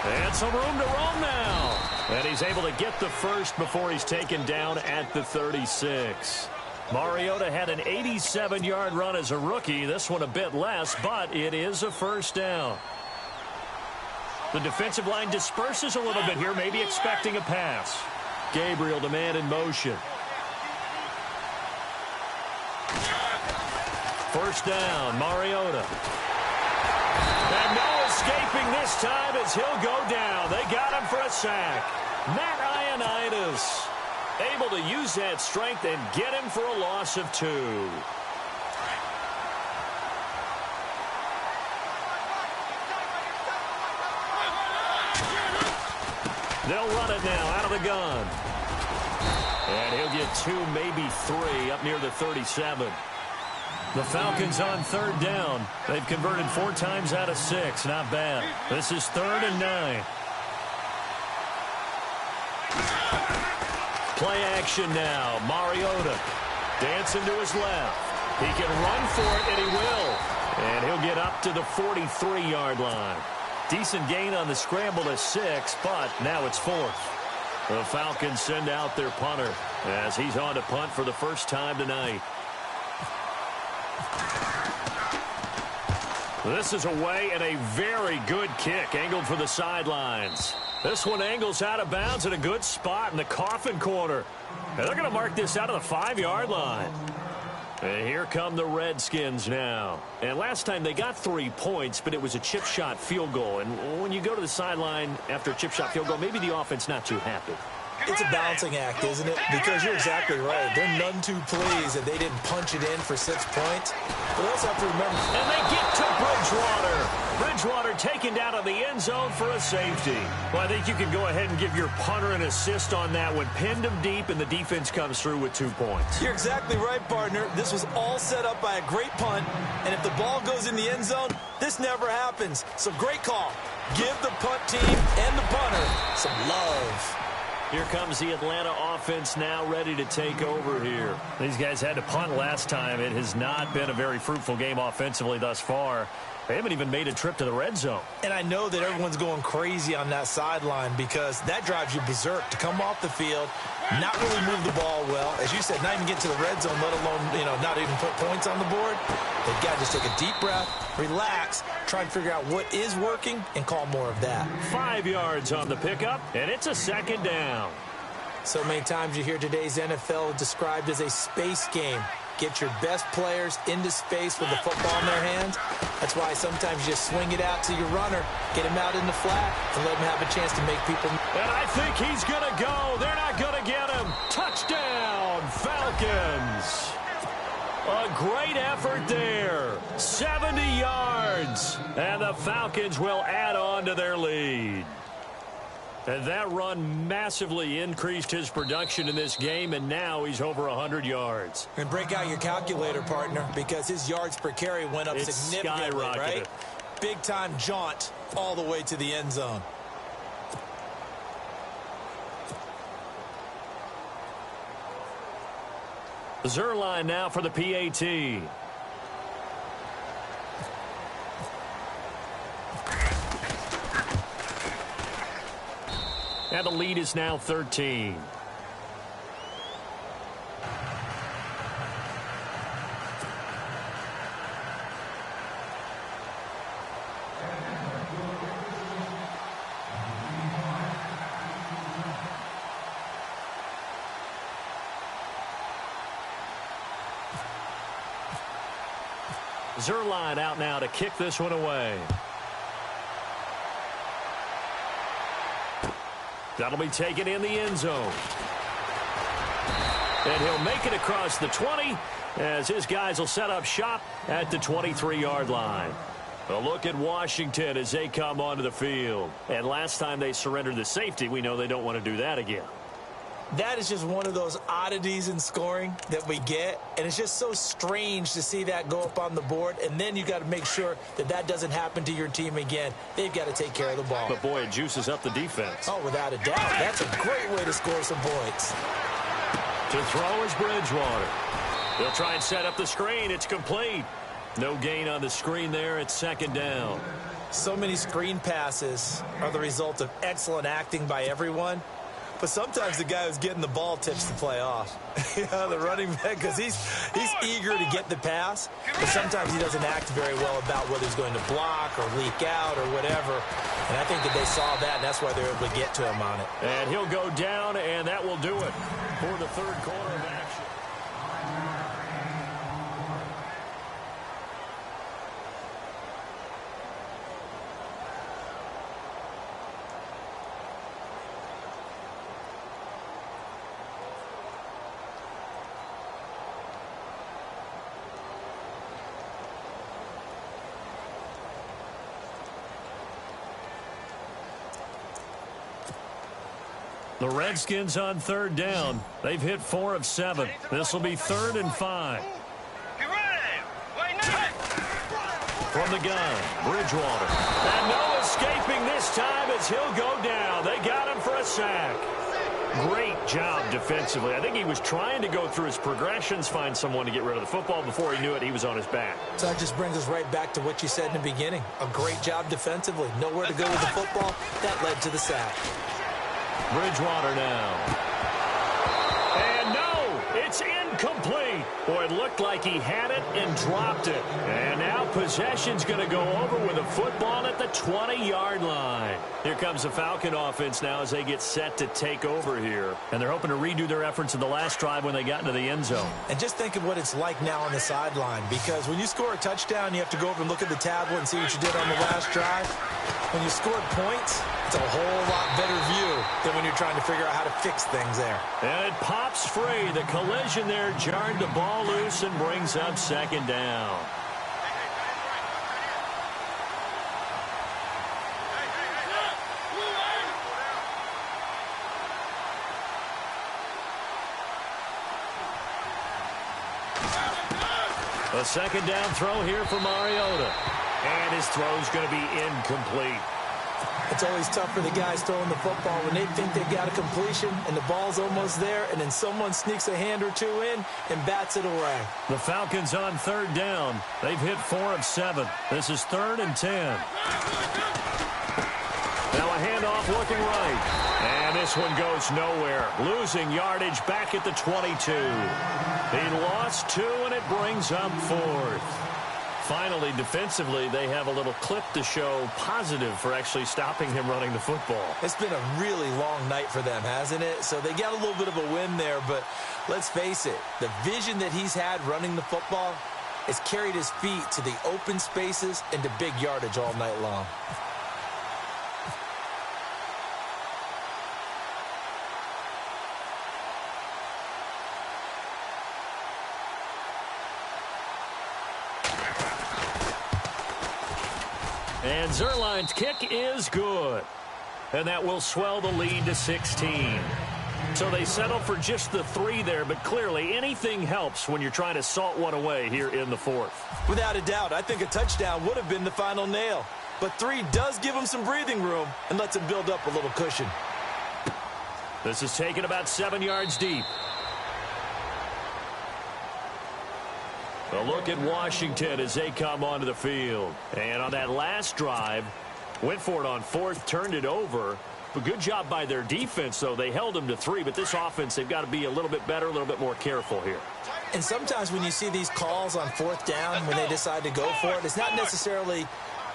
Speaker 2: And some room to roam now. And he's able to get the first before he's taken down at the 36. Mariota had an 87-yard run as a rookie. This one a bit less, but it is a first down. The defensive line disperses a little bit here, maybe expecting a pass. Gabriel to man in motion. First down, Mariota. And no escaping this time as he'll go down. They got him for a sack. Matt Ioannidis able to use that strength and get him for a loss of 2. They'll run it now out of the gun. And he'll get 2, maybe 3 up near the 37. The Falcons on third down. They've converted 4 times out of 6. Not bad. This is 3rd and 9. Play action now. Mariota dancing to his left. He can run for it, and he will. And he'll get up to the 43-yard line. Decent gain on the scramble to 6, but now it's 4th. The Falcons send out their punter as he's on to punt for the first time tonight. This is away and a very good kick angled for the sidelines. This one angles out of bounds in a good spot in the coffin corner. And they're going to mark this out of the 5-yard line. And here come the Redskins now. And last time they got 3 points, but it was a chip shot field goal. And when you go to the sideline after a chip shot field goal, maybe the offense not too happy.
Speaker 5: It's a balancing act, isn't it? Because you're exactly right. They're none too pleased that they didn't punch it in for 6 points. But they also have to remember.
Speaker 2: And they get to Bridgewater. Bridgewater taken down to the end zone for a safety. Well, I think you can go ahead and give your punter an assist on that one. Pinned him deep, and the defense comes through with 2 points.
Speaker 5: You're exactly right, partner. This was all set up by a great punt. And if the ball goes in the end zone, this never happens. So great call. Give the punt team and the punter some love.
Speaker 2: Here comes the Atlanta offense now ready to take over here. These guys had to punt last time. It has not been a very fruitful game offensively thus far. They haven't even made a trip to the red zone. And I know that everyone's going crazy on that sideline because that drives you berserk to come off the field, not really move the ball well. As you said, not even get to the red zone, let alone, not even put points on the board. They've got to just take a deep breath, relax, try and figure out what is working, and call more of that. 5 yards on the pickup, and it's a second down. So many times you hear today's NFL described as a space game. Get your best players into space with the football in their hands. That's why sometimes you just swing it out to your runner, get him out in the flat, and let him have a chance to make people. And I think he's going to go. They're not going to get him. Touchdown, Falcons. A great effort there. 70 yards. And the Falcons will add on to their lead. And that run massively increased his production in this game, and now he's over 100 yards. And break out your calculator, partner, because his yards per carry went up significantly, right? Big-time jaunt all the way to the end zone. Zerline now for the PAT. And the lead is now 13. Zerline out now to kick this one away. That'll be taken in the end zone. And he'll make it across the 20 as his guys will set up shop at the 23-yard line. A look at Washington as they come onto the field. And last time they surrendered the safety, we know they don't want to do that again. That is just one of those oddities in scoring that we get, and it's just so strange to see that go up on the board, and then you got to make sure that that doesn't happen to your team again. They've got to take care of the ball. But, boy, it juices up the defense. Oh, without a doubt. That's a great way to score some points. To throw is Bridgewater. They'll try and set up the screen. It's complete. No gain on the screen there. It's second down. So many screen passes are the result of excellent acting by everyone.
Speaker 3: But sometimes the guy who's getting the ball tips the play off. The running back, because he's eager to get the pass, but sometimes he doesn't act very well about whether he's going to block or leak out or whatever. And I think that they saw that, and that's why they were able to get to him on it.
Speaker 2: And he'll go down, and that will do it for the third quarter of action. The Redskins on third down. They've hit 4 of 7. This will be 3rd and 5. From the gun, Bridgewater. And no escaping this time as he'll go down. They got him for a sack. Great job defensively. I think he was trying to go through his progressions, find someone to get rid of the football. Before he knew it, he was on his back.
Speaker 5: So that just brings us right back to what you said in the beginning. A great job defensively. Nowhere to go with the football. That led to the sack.
Speaker 2: Bridgewater now. And no, it's incomplete. Boy, it looked like he had it and dropped it. And now possession's going to go over with a football at the 20-yard line. Here comes the Falcon offense now as they get set to take over here. And they're hoping to redo their efforts in the last drive when they got into the end zone.
Speaker 5: And just think of what it's like now on the sideline, because when you score a touchdown, you have to go over and look at the tablet and see what you did on the last drive. When you scored points, it's a whole lot better view than when you're trying to figure out how to fix things there.
Speaker 2: And it pops free. The collision there jarred the ball loose and brings up second down. A second down throw here for Mariota. And his throw's going to be incomplete.
Speaker 5: It's always tough for the guys throwing the football when they think they've got a completion and the ball's almost there, and then someone sneaks a hand or two in and bats it away.
Speaker 2: The Falcons on third down. They've hit 4 of 7. This is 3rd and 10. Now a handoff looking right. And this one goes nowhere. Losing yardage back at the 22. He lost 2, and it brings up 4th. Finally, defensively, they have a little clip to show positive for actually stopping him running the football.
Speaker 5: It's been a really long night for them, hasn't it? So they got a little bit of a win there, but let's face it, the vision that he's had running the football has carried his feet to the open spaces and to big yardage all night long.
Speaker 2: And Zerline's kick is good. And that will swell the lead to 16. So they settle for just the 3 there, but clearly anything helps when you're trying to salt one away here in the 4th.
Speaker 5: Without a doubt, I think a touchdown would have been the final nail. But 3 does give him some breathing room and lets him build up a little cushion.
Speaker 2: This is taken about 7 yards deep. A look at Washington as they come onto the field. And on that last drive, went for it on 4th, turned it over. A good job by their defense, though. They held them to 3, but this offense, they've got to be a little bit better, a little bit more careful here.
Speaker 5: And sometimes when you see these calls on 4th down, when they decide to go for it, it's not necessarily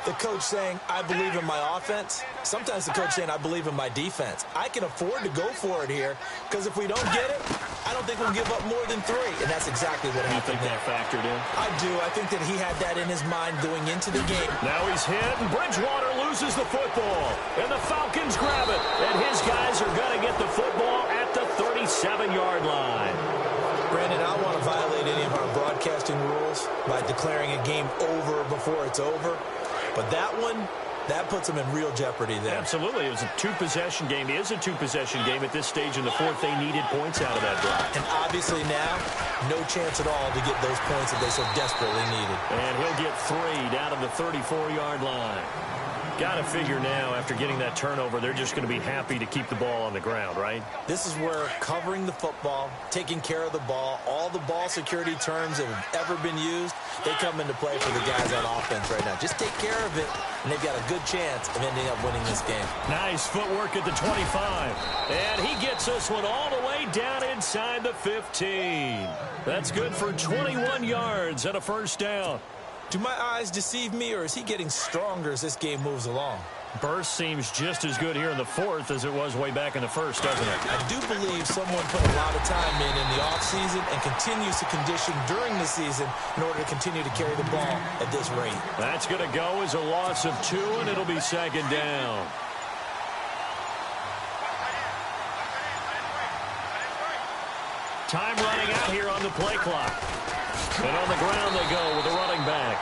Speaker 5: the coach saying, I believe in my offense. Sometimes the coach saying, I believe in my defense. I can afford to go for it here, because if we don't get it, I don't think we'll give up more than 3. And that's exactly what happened.
Speaker 2: You think that factored in?
Speaker 5: I do. I think that he had that in his mind going into the game.
Speaker 2: Now he's hit, and Bridgewater loses the football. And the Falcons grab it. And his guys are going to get the football at the 37-yard line.
Speaker 5: Brandon, I don't want to violate any of our broadcasting rules by declaring a game over before it's over. But that one, that puts them in real jeopardy there.
Speaker 2: Absolutely. It was a 2-possession game. It is a 2-possession game at this stage in the 4th. They needed points out of that drive.
Speaker 5: And obviously now, no chance at all to get those points that they so desperately needed.
Speaker 2: And he'll get 3 down to the 34-yard line. Got to figure now, after getting that turnover, they're just going to be happy to keep the ball on the ground, right?
Speaker 3: This is where covering the football, taking care of the ball, all the ball security terms that have ever been used, they come into play for the guys on offense right now. Just take care of it, and they've got a good chance of ending up winning this game.
Speaker 2: Nice footwork at the 25. And he gets this one all the way down inside the 15. That's good for 21 yards and a first down.
Speaker 3: Do my eyes deceive me, or is he getting stronger as this game moves along?
Speaker 2: Burst seems just as good here in the fourth as it was way back in the first, doesn't it?
Speaker 3: I do believe someone put a lot of time in the offseason and continues to condition during the season in order to continue to carry the ball at this rate.
Speaker 2: That's going to go as a loss of 2, and it'll be second down. Time running out here on the play clock. And on the ground they go with a running back.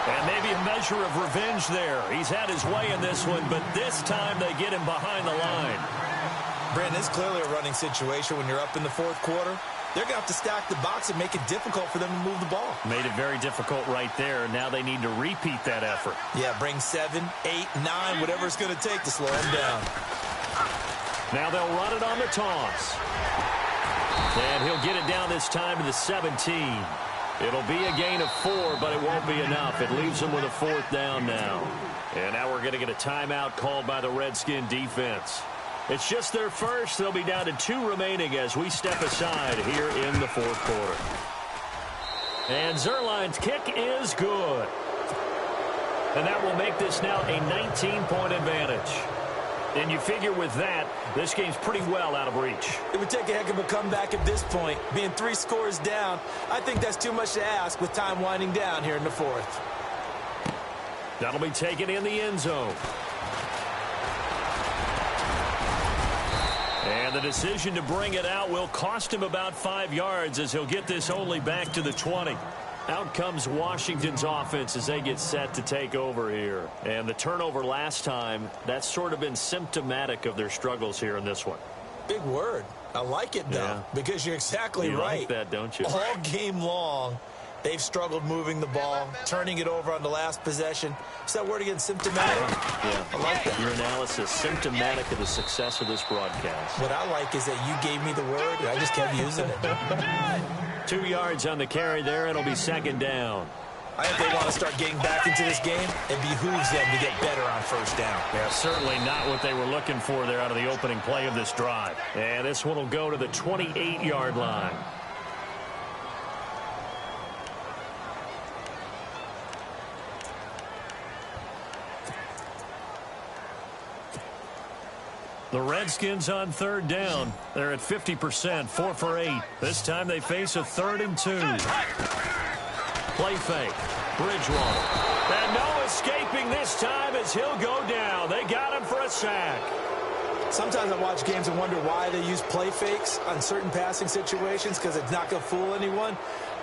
Speaker 2: And maybe a measure of revenge there. He's had his way in this one, but this time they get him behind the line.
Speaker 3: Brandon, it's clearly a running situation when you're up in the fourth quarter. They're going to have to stack the box and make it difficult for them to move the ball.
Speaker 2: Made it very difficult right there. Now they need to repeat that effort.
Speaker 3: Yeah, bring 7, 8, 9, whatever it's going to take to slow them down.
Speaker 2: Now they'll run it on the toss. And he'll get it down this time to the 17. It'll be a gain of 4, but it won't be enough. It leaves them with a fourth down now. And now we're going to get a timeout called by the Redskin defense. It's just their first. They'll be down to 2 remaining as we step aside here in the fourth quarter. And Zerline's kick is good. And that will make this now a 19-point advantage. And you figure with that, this game's pretty well out of reach.
Speaker 3: It would take a heck of a comeback at this point. Being 3 scores down, I think that's too much to ask with time winding down here in the fourth.
Speaker 2: That'll be taken in the end zone. And the decision to bring it out will cost him about 5 yards as he'll get this only back to the 20. Out comes Washington's offense as they get set to take over here. And the turnover last time, that's sort of been symptomatic of their struggles here in this one.
Speaker 3: Big word. I like it, though, because you're exactly right.
Speaker 2: You like that, don't you?
Speaker 3: All game long, they've struggled moving the ball, turning it over on the last possession. Is that word again, symptomatic?
Speaker 2: Yeah.
Speaker 3: I like that.
Speaker 2: Your analysis, symptomatic of the success of this broadcast.
Speaker 3: What I like is that you gave me the word, and I just kept using it.
Speaker 2: 2 yards on the carry there. It'll be second down.
Speaker 3: I think they want to start getting back into this game. It behooves them to get better on first down.
Speaker 2: Yeah, certainly not what they were looking for there out of the opening play of this drive. And this one will go to the 28-yard line. The Redskins on third down. They're at 50%, 4 for 8. This time they face a 3rd and 2. Play fake. Bridgewater. And no escaping this time as he'll go down. They got him for a sack.
Speaker 3: Sometimes I watch games and wonder why they use play fakes on certain passing situations because it's not going to fool anyone.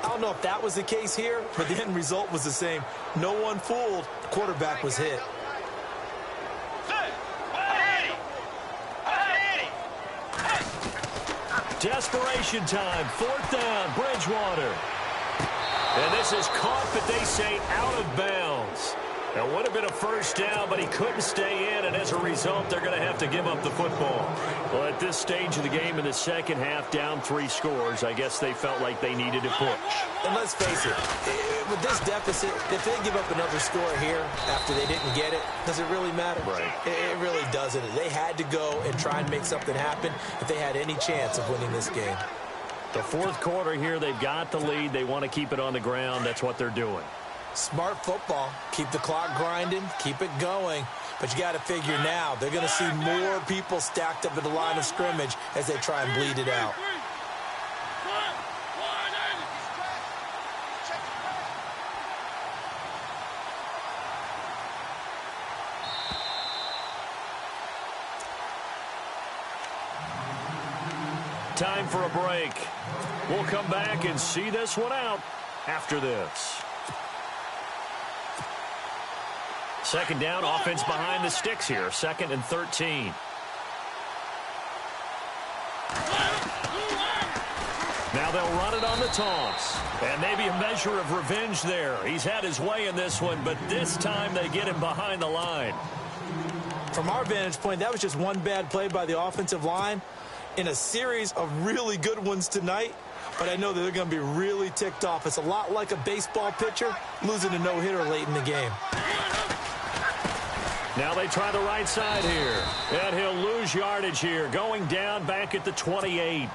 Speaker 3: I don't know if that was the case here, but the end result was the same. No one fooled. The quarterback was hit.
Speaker 2: Desperation time. 4th down. Bridgewater. And this is caught, but they say out of bounds. That would have been a first down, but he couldn't stay in, and as a result, they're going to have to give up the football. Well, at this stage of the game in the second half, down 3 scores, I guess they felt like they needed to push.
Speaker 3: And let's face it, with this deficit, if they give up another score here after they didn't get it, does it really matter?
Speaker 2: Right.
Speaker 3: It really doesn't. They had to go and try and make something happen if they had any chance of winning this game.
Speaker 2: The fourth quarter here, they've got the lead. They want to keep it on the ground. That's what they're doing.
Speaker 3: Smart football. Keep the clock grinding. Keep it going. But you got to figure now, they're going to see more people stacked up at the line of scrimmage as they try and bleed it out.
Speaker 2: Time for a break. We'll come back and see this one out after this. Second down, offense behind the sticks here. 2nd and 13. Now they'll run it on the toss. And maybe a measure of revenge there. He's had his way in this one, but this time they get him behind the line.
Speaker 5: From our vantage point, that was just one bad play by the offensive line in a series of really good ones tonight. But I know that they're going to be really ticked off. It's a lot like a baseball pitcher losing a no-hitter late in the game.
Speaker 2: Now they try the right side here. And he'll lose yardage here. Going down back at the 28.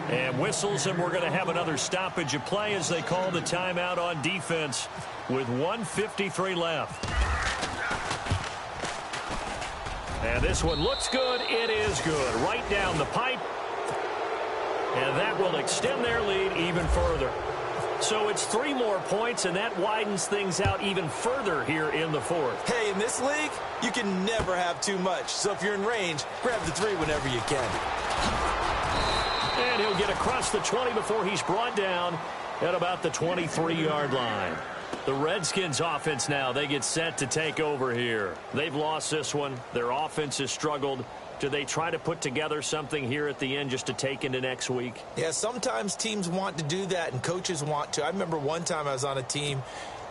Speaker 2: And whistles, and we're going to have another stoppage of play as they call the timeout on defense with 1:53 left. And this one looks good. It is good. Right down the pipe. And that will extend their lead even further. So it's 3 more points, and that widens things out even further here in the fourth.
Speaker 5: Hey, in this league, you can never have too much. So if you're in range, grab the 3 whenever you can.
Speaker 2: And he'll get across the 20 before he's brought down at about the 23-yard line. The Redskins offense now, they get set to take over here. They've lost this one. Their offense has struggled. Do they try to put together something here at the end just to take into next week?
Speaker 5: Yeah, sometimes teams want to do that and coaches want to. I remember one time I was on a team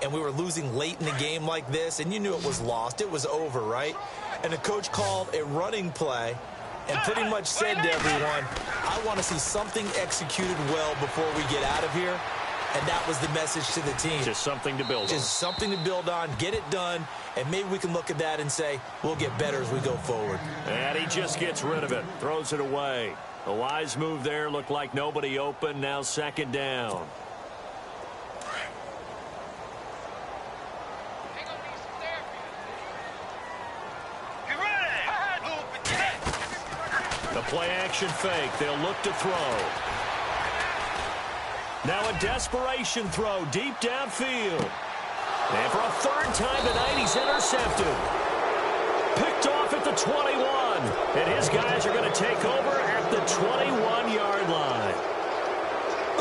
Speaker 5: and we were losing late in the game like this, and you knew it was lost. It was over, right? And the coach called a running play and pretty much said to everyone, I want to see something executed well before we get out of here. And that was the message to the team.
Speaker 2: Just something to build on.
Speaker 5: Just something to build on, get it done, and maybe we can look at that and say, we'll get better as we go forward.
Speaker 2: And he just gets rid of it, throws it away. A wise move there, looked like nobody open, now second down. The play action fake, they'll look to throw. Now a desperation throw deep downfield. And for a 3rd time tonight, he's intercepted. Picked off at the 21. And his guys are going to take over at the 21-yard line.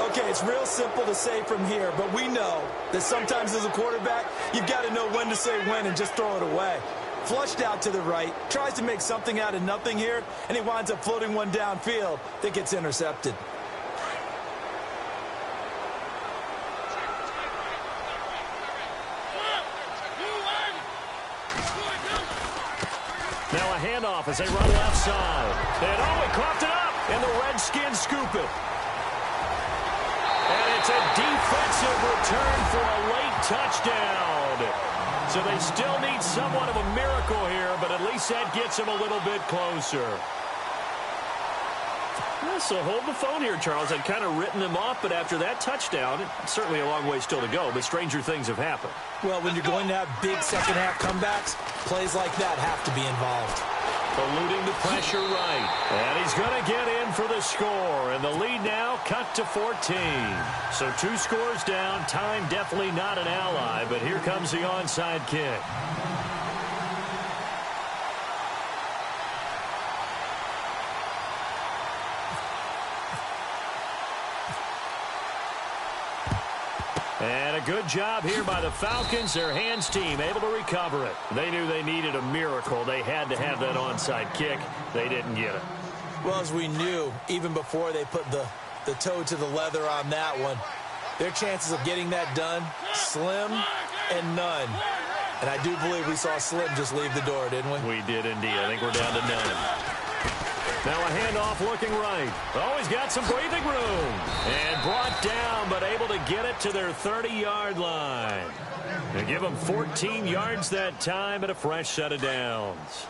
Speaker 5: Okay, it's real simple to say from here, but we know that sometimes as a quarterback, you've got to know when to say when and just throw it away. Flushed out to the right, tries to make something out of nothing here, and he winds up floating one downfield that gets intercepted.
Speaker 2: Now a handoff as they run left side. And he coughed it up, and the Redskins scoop it. And it's a defensive return for a late touchdown. So they still need somewhat of a miracle here, but at least that gets them a little bit closer. So hold the phone here, Charles. I'd kind of written them off, but after that touchdown, it's certainly a long way still to go, but stranger things have happened.
Speaker 5: Well, when you're going to have big second-half comebacks, plays like that have to be involved.
Speaker 2: Eluding the pressure right. And he's going to get in for the score. And the lead now cut to 14. So 2 scores down. Time definitely not an ally, but here comes the onside kick. And a good job here by the Falcons. Their hands team able to recover it. They knew they needed a miracle. They had to have that onside kick. They didn't get it.
Speaker 5: Well, as we knew, even before they put the toe to the leather on that one, their chances of getting that done, slim and none. And I do believe we saw Slim just leave the door, didn't we?
Speaker 2: We did indeed. I think we're down to none. Now a handoff looking right. Oh, he's got some breathing room. And brought down, but able to get it to their 30-yard line. They give them 14 yards that time and a fresh set of downs.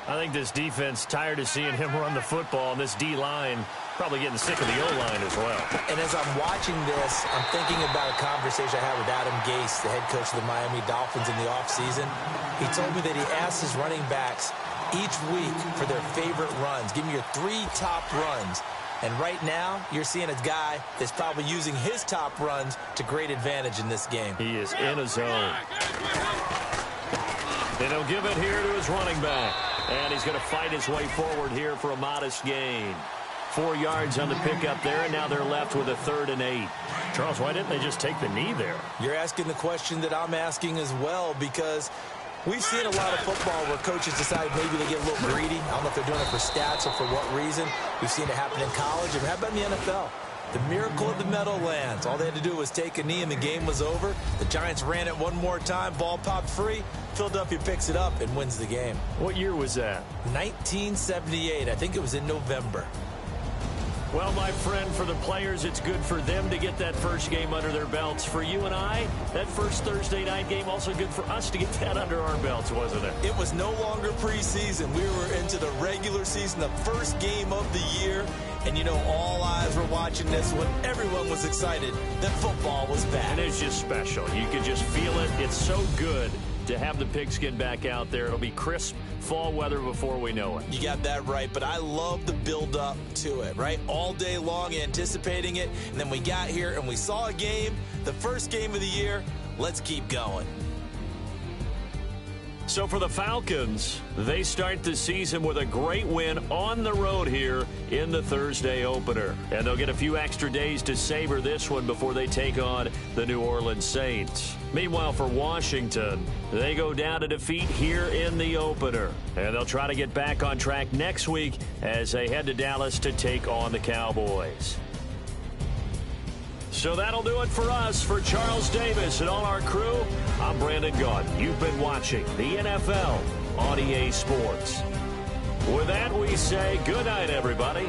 Speaker 2: I think this defense tired of seeing him run the football, and this D-line probably getting sick of the O-line as well.
Speaker 5: And as I'm watching this, I'm thinking about a conversation I had with Adam Gase, the head coach of the Miami Dolphins in the offseason. He told me that he asked his running backs each week for their favorite runs. Give me your 3 top runs. And right now, you're seeing a guy that's probably using his top runs to great advantage in this game.
Speaker 2: He is in a zone. And he'll give it here to his running back. And he's going to fight his way forward here for a modest gain. 4 yards on the pickup there, and now they're left with a 3rd and 8. Charles, why didn't they just take the knee there?
Speaker 5: You're asking the question that I'm asking as well, because we've seen a lot of football where coaches decide maybe they get a little greedy. I don't know if they're doing it for stats or for what reason. We've seen it happen in college. And how about in the NFL?
Speaker 3: The miracle of the Meadowlands. All they had to do was take a knee and the game was over. The Giants ran it one more time. Ball popped free. Philadelphia picks it up and wins the game.
Speaker 2: What year was that?
Speaker 3: 1978. I think it was in November.
Speaker 2: Well, my friend, for the players, it's good for them to get that first game under their belts. For you and I, that first Thursday night game, also good for us to get that under our belts, wasn't it?
Speaker 3: It was no longer preseason. We were into the regular season, the first game of the year. And, you know, all eyes were watching this one. Everyone was excited that football was back.
Speaker 2: And it's just special. You can just feel it. It's so good to have the pigskin back out there. It'll be crisp fall weather before we know it.
Speaker 3: You got that right, but I love the build-up to it, right? All day long anticipating it, and then we got here and we saw a game, the first game of the year. Let's keep going.
Speaker 2: So for the Falcons, they start the season with a great win on the road here in the Thursday opener. And they'll get a few extra days to savor this one before they take on the New Orleans Saints. Meanwhile, for Washington, they go down to defeat here in the opener. And they'll try to get back on track next week as they head to Dallas to take on the Cowboys. So that'll do it for us. For Charles Davis and all our crew, I'm Brandon Gaudin. You've been watching the NFL on EA Sports. With that, we say good night, everybody.